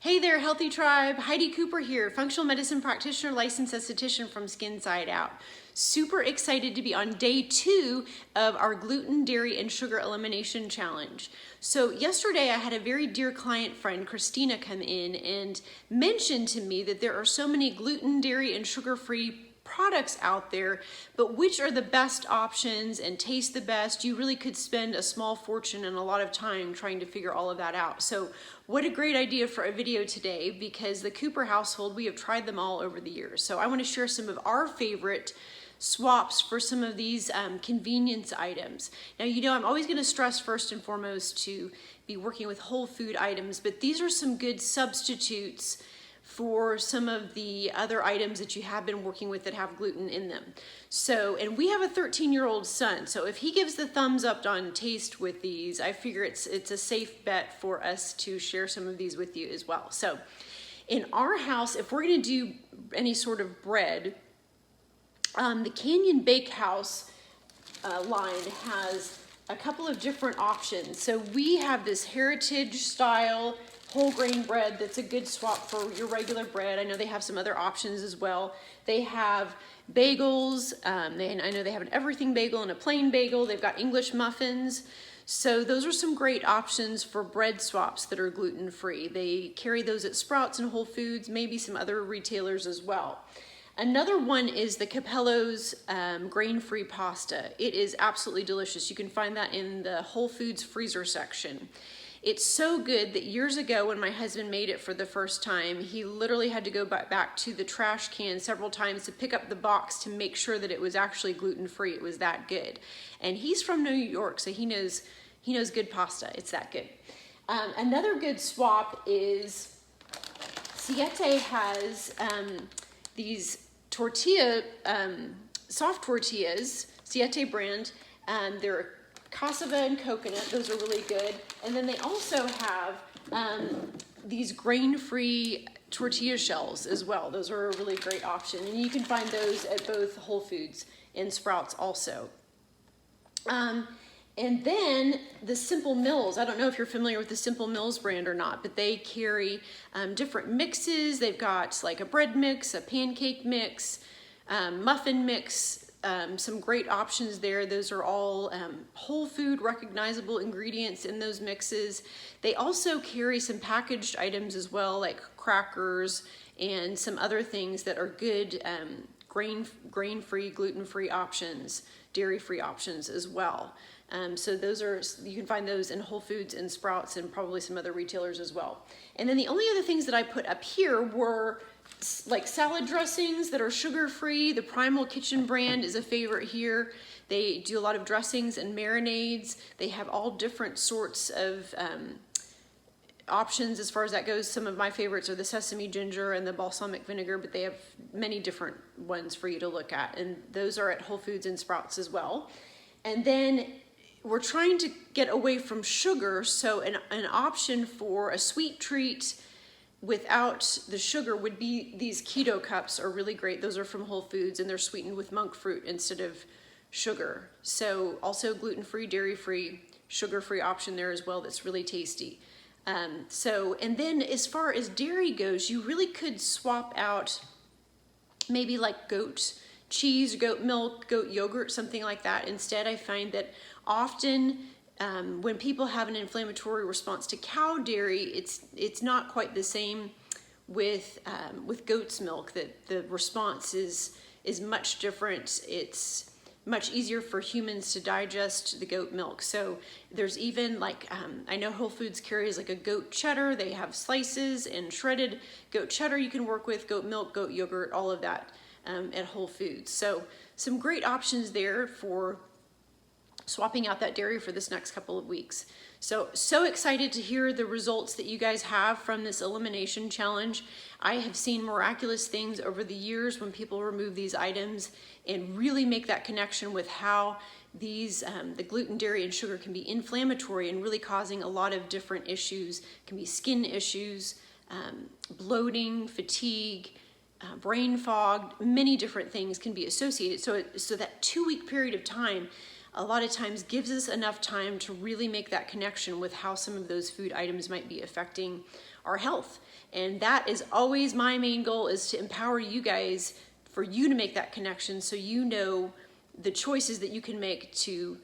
Hey there, Healthy Tribe. Heidi Cooper here, functional medicine practitioner, licensed esthetician from Skin Side Out. Super excited to be on day 2 of our gluten, dairy, and sugar elimination challenge. So yesterday I had a very dear client friend, Christina, come in and mention to me that there are so many gluten, dairy, and sugar-free products out there, but which are the best options and taste the best? You really could spend a small fortune and a lot of time trying to figure all of that out. So what a great idea for a video today, because the Cooper household, we have tried them all over the years. So I want to share some of our favorite swaps for some of these convenience items. Now, you know, I'm always going to stress first and foremost to be working with whole food items, but these are some good substitutes for some of the other items that you have been working with that have gluten in them. So, and we have a 13-year-old son, so if he gives the thumbs up on taste with these, I figure it's a safe bet for us to share some of these with you as well. So in our house, if we're gonna do any sort of bread, the Canyon Bakehouse line has a couple of different options. So we have this heritage style whole grain bread that's a good swap for your regular bread. I know they have some other options as well. They have bagels. I know they have an everything bagel and a plain bagel. They've got English muffins. So those are some great options for bread swaps that are gluten-free. They carry those at Sprouts and Whole Foods, maybe some other retailers as well. Another one is the Capello's grain-free pasta. It is absolutely delicious. You can find that in the Whole Foods freezer section. It's so good that years ago when my husband made it for the first time, he literally had to go back to the trash can several times to pick up the box to make sure that it was actually gluten-free. It was that good. And he's from New York, so he knows good pasta. It's that good. Another good swap is Siete has these tortilla, soft tortillas, Siete brand. They're cassava and coconut. Those are really good. And then they also have these grain-free tortilla shells as well. Those are a really great option. And you can find those at both Whole Foods and Sprouts also. And then the Simple Mills. I don't know if you're familiar with the Simple Mills brand or not, but they carry different mixes. They've got like a bread mix, a pancake mix, muffin mix, some great options there. Those are all whole food recognizable ingredients in those mixes. They also carry some packaged items as well, like crackers and some other things that are good grain-free, gluten-free options, dairy-free options as well. So those are, you can find those in Whole Foods and Sprouts and probably some other retailers as well. And then the only other things that I put up here were like salad dressings that are sugar-free. The Primal Kitchen brand is a favorite here. They do a lot of dressings and marinades. They have all different sorts of options as far as that goes. Some of my favorites are the sesame ginger and the balsamic vinegar, but they have many different ones for you to look at. And those are at Whole Foods and Sprouts as well. And then we're trying to get away from sugar, so an option for a sweet treat without the sugar would be these keto cups are really great. Those are from Whole Foods and they're sweetened with monk fruit instead of sugar. So also gluten-free, dairy-free, sugar-free option there as well that's really tasty. And then as far as dairy goes, you really could swap out maybe like goat cheese, goat milk, goat yogurt, something like that. Instead, I find that often when people have an inflammatory response to cow dairy, it's not quite the same with goat's milk. That the response is much different. It's much easier for humans to digest the goat milk. So there's even like I know Whole Foods carries like a goat cheddar. They have slices and shredded goat cheddar you can work with, goat milk, goat yogurt, all of that at Whole Foods. So some great options there for swapping out that dairy for this next couple of weeks. So excited to hear the results that you guys have from this elimination challenge. I have seen miraculous things over the years when people remove these items and really make that connection with how these the gluten, dairy, and sugar can be inflammatory and really causing a lot of different issues. It can be skin issues, bloating, fatigue, brain fog, many different things can be associated. So that 2-week period of time, a lot of times gives us enough time to really make that connection with how some of those food items might be affecting our health. And that is always my main goal, is to empower you guys, for you to make that connection so you know the choices that you can make to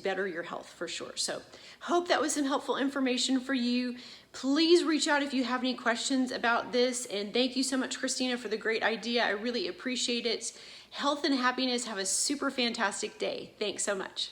better your health for sure. So hope that was some helpful information for you. Please reach out if you have any questions about this. And thank you so much, Christina, for the great idea. I really appreciate it. Health and happiness. Have a super fantastic day. Thanks so much.